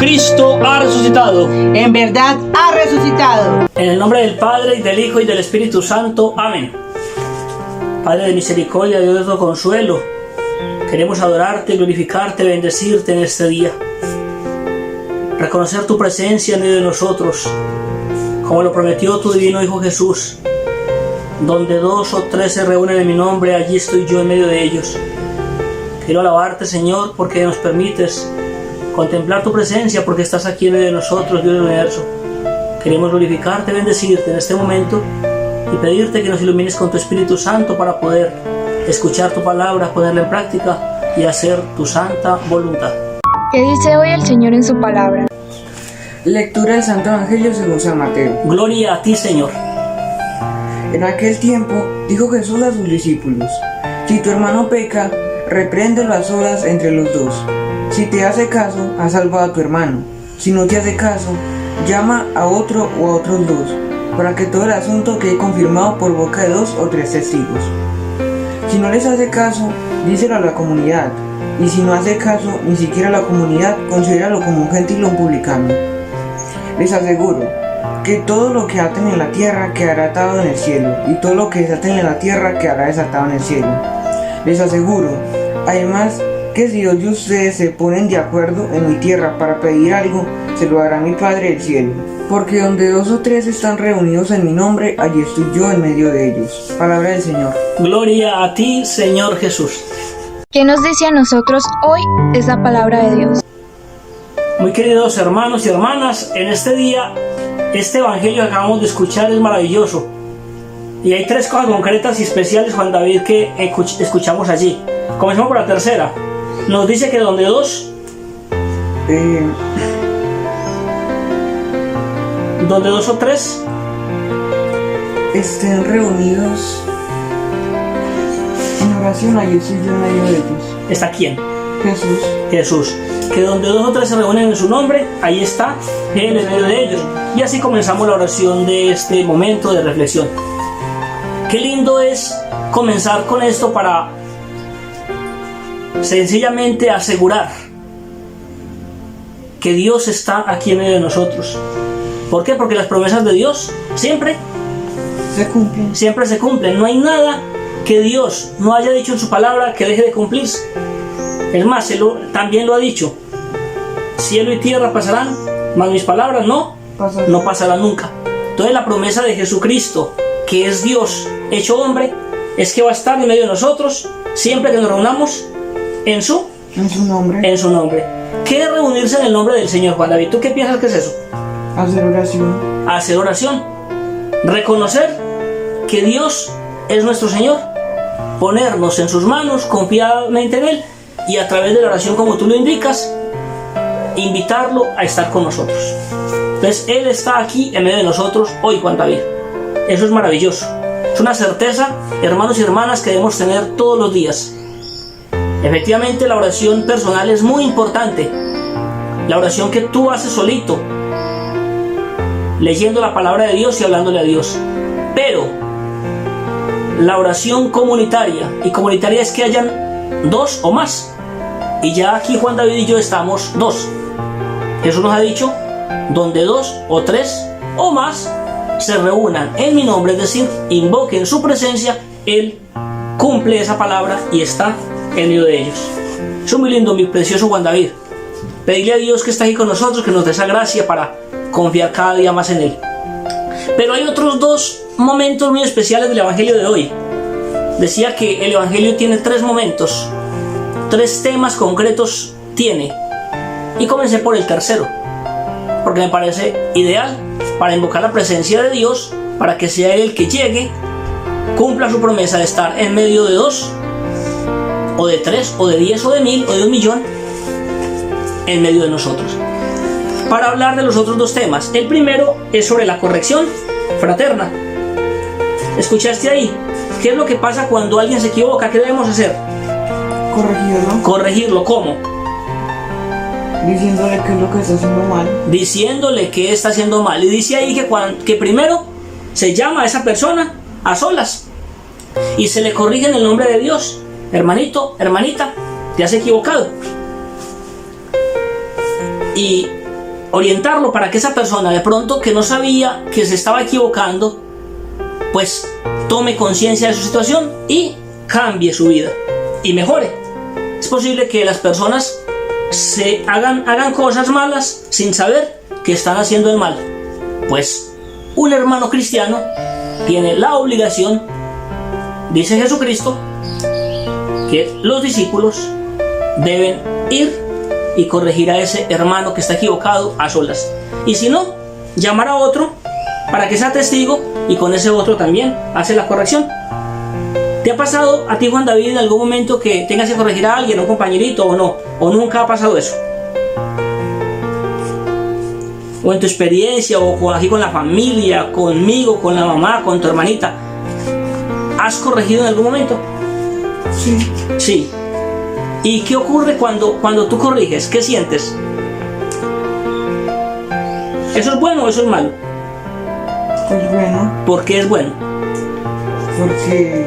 Jesucristo ha resucitado. En verdad ha resucitado. En el nombre del Padre, y del Hijo, y del Espíritu Santo. Amén. Padre de misericordia, Dios de todo consuelo, queremos adorarte, glorificarte, bendecirte en este día. Reconocer tu presencia en medio de nosotros, como lo prometió tu divino Hijo Jesús. Donde 2 o 3 se reúnen en mi nombre, allí estoy yo en medio de ellos. Quiero alabarte, Señor, porque nos permites contemplar tu presencia, porque estás aquí en medio de nosotros, Dios del universo. Queremos glorificarte, bendecirte en este momento y pedirte que nos ilumines con tu Espíritu Santo para poder escuchar tu palabra, ponerla en práctica y hacer tu santa voluntad. ¿Qué dice hoy el Señor en su palabra? Lectura del Santo Evangelio según San Mateo. Gloria a ti, Señor. En aquel tiempo dijo Jesús a sus discípulos: si tu hermano peca, repréndelo a solas entre los dos. Si te hace caso, has salvado a tu hermano. Si no te hace caso, llama a otro o a otros dos, para que todo el asunto quede confirmado por boca de 2 o 3 testigos. Si no les hace caso, díselo a la comunidad, y si no hace caso ni siquiera a la comunidad, considéralo como un gentil o un publicano. Les aseguro que todo lo que aten en la tierra quedará atado en el cielo, y todo lo que desaten en la tierra quedará desatado en el cielo. Les aseguro, además, que si 2 de ustedes se ponen de acuerdo en mi tierra para pedir algo, se lo hará mi Padre del cielo. Porque donde 2 o 3 están reunidos en mi nombre, allí estoy yo en medio de ellos. Palabra del Señor. Gloria a ti, Señor Jesús. ¿Qué nos dice a nosotros hoy esa palabra de Dios? Muy queridos hermanos y hermanas, en este día, este evangelio que acabamos de escuchar es maravilloso. Y hay 3 cosas concretas y especiales, Juan David, que escuchamos allí. Comencemos por la tercera. Nos dice que donde 2 o 3 estén reunidos en oración, allí estoy yo en medio de ellos. ¿Está quién? Jesús. Que donde 2 o 3 se reúnen en su nombre, ahí está Él en medio de ellos. Y así comenzamos la oración de este momento de reflexión. Qué lindo es comenzar con esto para sencillamente asegurar que Dios está aquí en medio de nosotros. ¿Por qué? Porque las promesas de Dios siempre se cumplen. No hay nada que Dios no haya dicho en su palabra que deje de cumplirse. Es más, también lo ha dicho: cielo y tierra pasarán, mas mis palabras no pasarán nunca. Entonces la promesa de Jesucristo, que es Dios hecho hombre, es que va a estar en medio de nosotros siempre que nos reunamos en su nombre. ¿Qué es reunirse en el nombre del Señor, Juan David? ¿Tú qué piensas que es eso? Hacer oración. Reconocer que Dios es nuestro Señor. Ponernos en sus manos confiadamente en Él, y a través de la oración, como tú lo indicas, invitarlo a estar con nosotros. Entonces Él está aquí en medio de nosotros hoy, Juan David. Eso es maravilloso. Es una certeza, hermanos y hermanas, que debemos tener todos los días. Efectivamente, la oración personal es muy importante. La oración que tú haces solito, leyendo la palabra de Dios y hablándole a Dios. Pero la oración comunitaria, y comunitaria es que hayan 2 o más. Y ya aquí Juan David y yo estamos 2. Jesús nos ha dicho: donde 2 o 3 o más se reúnan en mi nombre, es decir, invoquen su presencia, Él cumple esa palabra y está en medio de ellos. Eso es muy lindo, mi precioso Juan David. Pedirle a Dios que está aquí con nosotros, que nos dé esa gracia para confiar cada día más en Él. Pero hay otros 2 momentos muy especiales del Evangelio de hoy. Decía que el Evangelio tiene 3 momentos, 3 temas concretos tiene. Y comencé por el tercero, porque me parece ideal para invocar la presencia de Dios, para que sea Él el que llegue, cumpla su promesa de estar en medio de 2 o de 3 o de 10 o de 1000 o de 1.000.000 en medio de nosotros. Para hablar de los otros 2 temas, el primero es sobre la corrección fraterna. ¿Escuchaste ahí? ¿Qué es lo que pasa cuando alguien se equivoca? ¿Qué debemos hacer? Corregirlo. ¿Cómo? Diciéndole qué es lo que está haciendo mal. Diciéndole que está haciendo mal. Y dice ahí que primero se llama a esa persona a solas y se le corrige en el nombre de Dios. Hermanito, hermanita, te has equivocado. Y orientarlo para que esa persona de pronto que no sabía que se estaba equivocando, pues tome conciencia de su situación y cambie su vida y mejore. Es posible que las personas hagan cosas malas sin saber que están haciendo el mal. Pues un hermano cristiano tiene la obligación, dice Jesucristo, que los discípulos deben ir y corregir a ese hermano que está equivocado a solas. Y si no, llamar a otro para que sea testigo y con ese otro también hace la corrección. ¿Te ha pasado a ti, Juan David, en algún momento que tengas que corregir a alguien, un compañerito o no? ¿O nunca ha pasado eso? O en tu experiencia, o aquí con la familia, conmigo, con la mamá, con tu hermanita. ¿Has corregido en algún momento? Sí. Sí. ¿Y qué ocurre cuando tú corriges? ¿Qué sientes? ¿Eso es bueno o eso es malo? Pues bueno, ¿Por qué es bueno? porque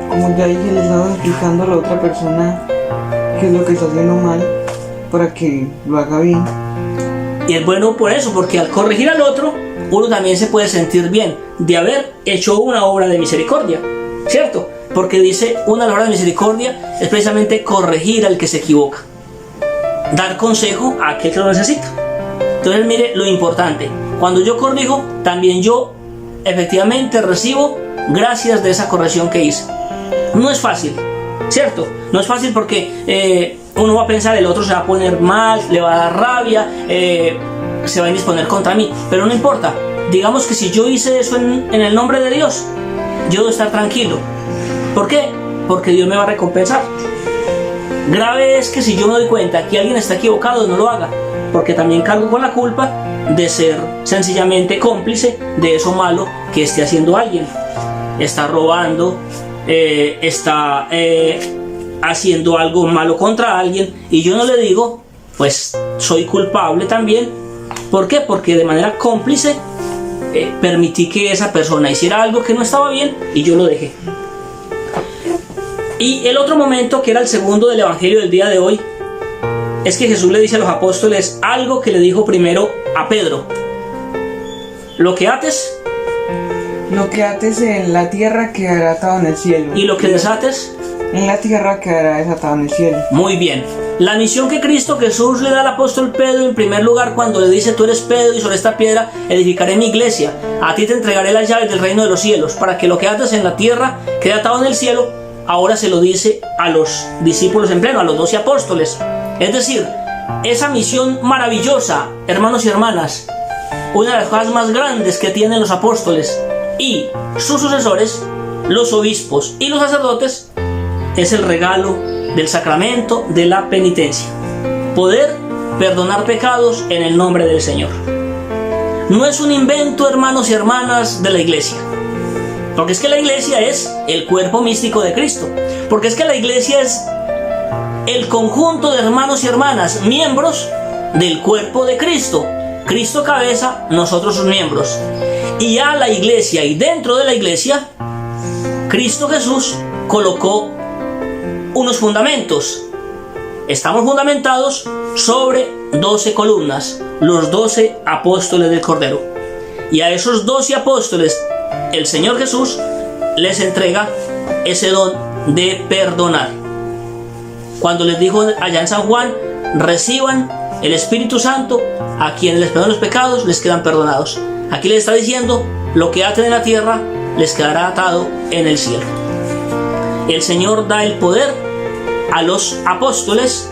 como ya dije, le estaba explicando a la otra persona qué es lo que está haciendo mal para que lo haga bien. Y es bueno por eso, porque al corregir al otro, uno también se puede sentir bien de haber hecho una obra de misericordia, ¿cierto? Porque dice, una obra de misericordia es precisamente corregir al que se equivoca, dar consejo a aquel que lo necesita. Entonces mire lo importante, cuando yo corrijo, también yo efectivamente recibo gracias de esa corrección que hice. No es fácil, ¿cierto? No es fácil porque uno va a pensar, el otro se va a poner mal, le va a dar rabia, se va a indisponer contra mí, pero no importa. Digamos que si yo hice eso en el nombre de Dios, yo debo estar tranquilo. ¿Por qué? Porque Dios me va a recompensar. Grave es que si yo me doy cuenta que alguien está equivocado, no lo haga, porque también cargo con la culpa de ser sencillamente cómplice de eso malo que esté haciendo alguien. Está robando, está haciendo algo malo contra alguien y yo no le digo, pues soy culpable también. ¿Por qué? Porque de manera cómplice permití que esa persona hiciera algo que no estaba bien y yo lo dejé. Y el otro momento, que era el segundo del evangelio del día de hoy, es que Jesús le dice a los apóstoles algo que le dijo primero a Pedro: lo que ates en la tierra quedará atado en el cielo, y lo que desates en la tierra quedará desatado en el cielo. Muy bien. La misión que Cristo Jesús le da al apóstol Pedro, en primer lugar, cuando le dice: tú eres Pedro y sobre esta piedra edificaré mi iglesia, a ti te entregaré las llaves del reino de los cielos, para que lo que ates en la tierra quede atado en el cielo. Ahora se lo dice a los discípulos en pleno, a los 12 apóstoles. Es decir, esa misión maravillosa, hermanos y hermanas, una de las cosas más grandes que tienen los apóstoles y sus sucesores, los obispos y los sacerdotes, es el regalo del sacramento de la penitencia. Poder perdonar pecados en el nombre del Señor. No es un invento, hermanos y hermanas, de la iglesia. Porque es que la iglesia es el cuerpo místico de Cristo. Porque es que la iglesia es el conjunto de hermanos y hermanas, miembros del cuerpo de Cristo. Cristo cabeza, nosotros sus miembros. Y a la iglesia, y dentro de la iglesia, Cristo Jesús colocó unos fundamentos. Estamos fundamentados sobre 12 columnas, los 12 apóstoles del Cordero. Y a esos 12 apóstoles, el Señor Jesús les entrega ese don de perdonar. Cuando les dijo allá en San Juan: reciban el Espíritu Santo, a quienes les perdonan los pecados les quedan perdonados. Aquí les está diciendo: lo que aten en la tierra les quedará atado en el cielo. El Señor da el poder a los apóstoles,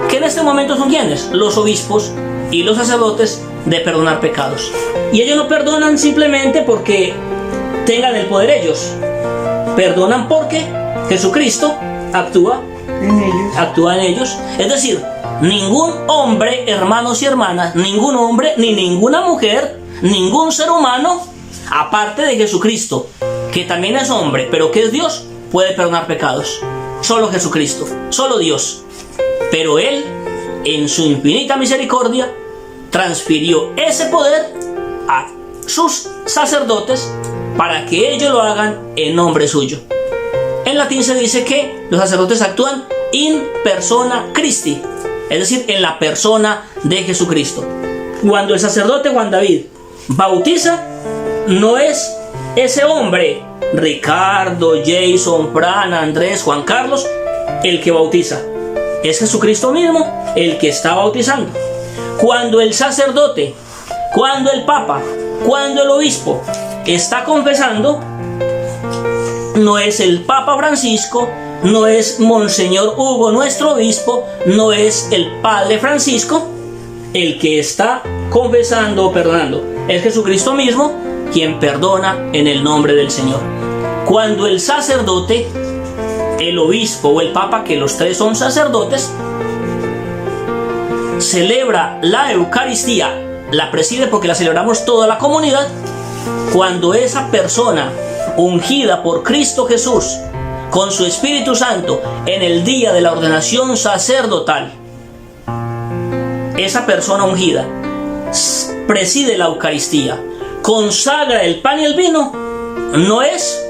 que en este momento son quienes, los obispos y los sacerdotes, de perdonar pecados. Y ellos no perdonan simplemente porque tengan el poder ellos, perdonan porque Jesucristo actúa en ellos. Es decir, ningún hombre, hermanos y hermanas, ningún hombre ni ninguna mujer, ningún ser humano, aparte de Jesucristo, que también es hombre, pero que es Dios, puede perdonar pecados. Solo Jesucristo, solo Dios. Pero Él, en su infinita misericordia, transfirió ese poder a sus sacerdotes para que ellos lo hagan en nombre suyo. En latín se dice que los sacerdotes actúan in persona Christi, es decir, en la persona de Jesucristo. Cuando el sacerdote Juan David bautiza, no es ese hombre, Ricardo, Jason, Fran, Andrés, Juan Carlos, el que bautiza. Es Jesucristo mismo el que está bautizando. Cuando el sacerdote, cuando el papa, cuando el obispo está confesando, no es el Papa Francisco, no es Monseñor Hugo, nuestro obispo, no es el Padre Francisco el que está confesando o perdonando. Es Jesucristo mismo quien perdona en el nombre del Señor. Cuando el sacerdote, el obispo o el papa, que los tres son sacerdotes, celebra la Eucaristía, la preside porque la celebramos toda la comunidad. Cuando esa persona ungida por Cristo Jesús con su Espíritu Santo en el día de la ordenación sacerdotal, esa persona ungida preside la Eucaristía, consagra el pan y el vino, no es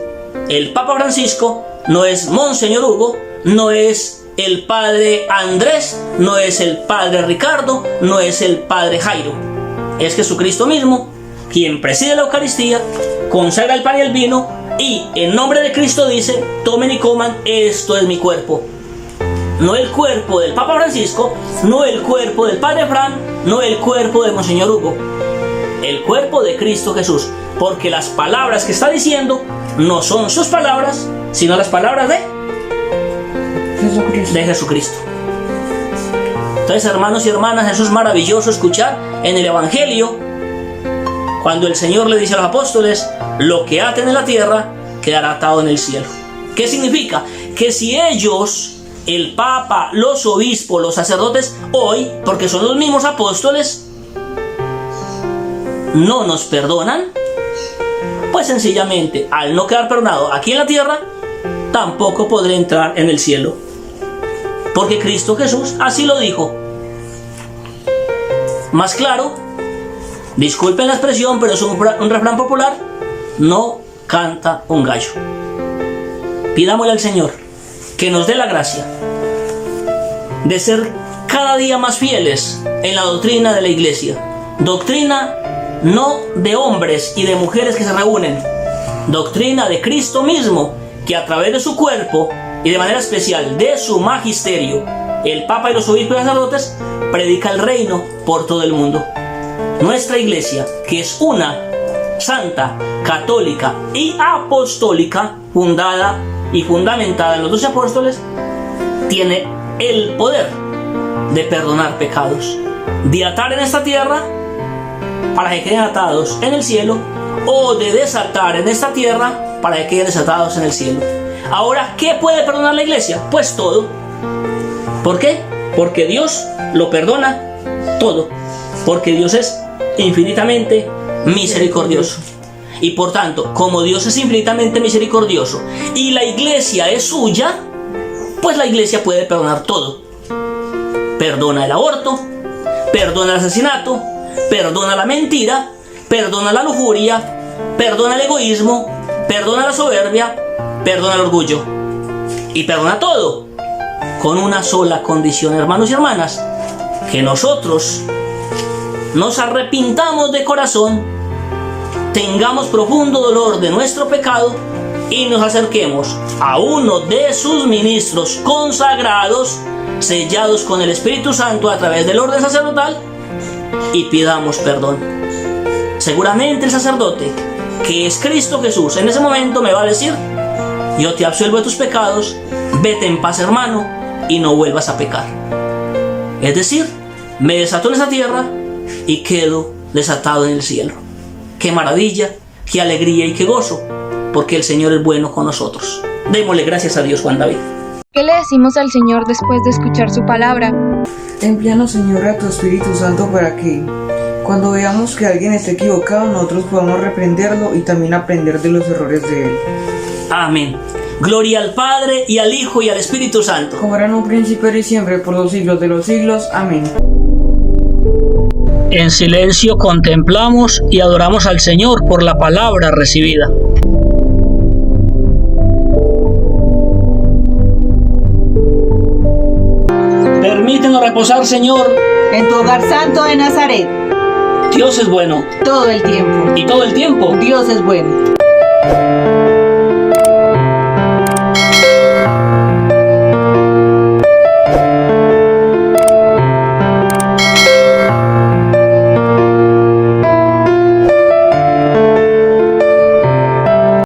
el Papa Francisco, no es Monseñor Hugo, no es el Padre Andrés, no es el Padre Ricardo, no es el Padre Jairo. Es Jesucristo mismo quien preside la Eucaristía, consagra el pan y el vino y en nombre de Cristo dice: tomen y coman, esto es mi cuerpo. No el cuerpo del Papa Francisco, no el cuerpo del Padre Fran, no el cuerpo de Monseñor Hugo. El cuerpo de Cristo Jesús, porque las palabras que está diciendo no son sus palabras, sino las palabras de Jesucristo. Entonces, hermanos y hermanas, eso es maravilloso escuchar en el Evangelio, cuando el Señor le dice a los apóstoles: lo que aten en la tierra quedará atado en el cielo. ¿Qué significa? Que si ellos, el Papa, los obispos, los sacerdotes, hoy, porque son los mismos apóstoles, no nos perdonan, pues sencillamente, al no quedar perdonado aquí en la tierra, tampoco podré entrar en el cielo. Porque Cristo Jesús así lo dijo. Más claro, disculpen la expresión, pero es un refrán popular: no canta un gallo. Pidámosle al Señor que nos dé la gracia de ser cada día más fieles en la doctrina de la Iglesia. Doctrina no de hombres y de mujeres que se reúnen, doctrina de Cristo mismo, que a través de su cuerpo y de manera especial de su magisterio, el Papa y los obispos y sacerdotes, predica el reino por todo el mundo. Nuestra Iglesia, que es una, santa, católica y apostólica, fundada y fundamentada en los 12 apóstoles, tiene el poder de perdonar pecados, de atar en esta tierra para que queden atados en el cielo, o de desatar en esta tierra para que queden desatados en el cielo. Ahora, ¿qué puede perdonar la Iglesia? Pues todo. ¿Por qué? Porque Dios lo perdona todo, porque Dios es infinitamente misericordioso. Y por tanto, como Dios es infinitamente misericordioso y la Iglesia es suya, pues la Iglesia puede perdonar todo. Perdona el aborto, perdona el asesinato, perdona la mentira, perdona la lujuria, perdona el egoísmo, perdona la soberbia, perdona el orgullo. Y perdona todo con una sola condición, hermanos y hermanas: que nosotros nos arrepintamos de corazón, tengamos profundo dolor de nuestro pecado y nos acerquemos a uno de sus ministros consagrados, sellados con el Espíritu Santo a través del orden sacerdotal, y pidamos perdón. Seguramente el sacerdote, que es Cristo Jesús, en ese momento me va a decir: yo te absuelvo de tus pecados, vete en paz, hermano, y no vuelvas a pecar. Es decir, me desato en esa tierra y quedo desatado en el cielo. ¡Qué maravilla, qué alegría y qué gozo! Porque el Señor es bueno con nosotros. Démosle gracias a Dios, Juan David. ¿Qué le decimos al Señor después de escuchar su palabra? Envíanos, Señor, a tu Espíritu Santo para que, cuando veamos que alguien está equivocado, nosotros podamos reprenderlo y también aprender de los errores de él. Amén. Gloria al Padre, y al Hijo, y al Espíritu Santo. Como era en un principio, y siempre, por los siglos de los siglos. Amén. En silencio contemplamos y adoramos al Señor por la palabra recibida. Permítenos reposar, Señor, En tu hogar santo de Nazaret. Dios es bueno Todo el tiempo. y todo el tiempo. Dios es bueno.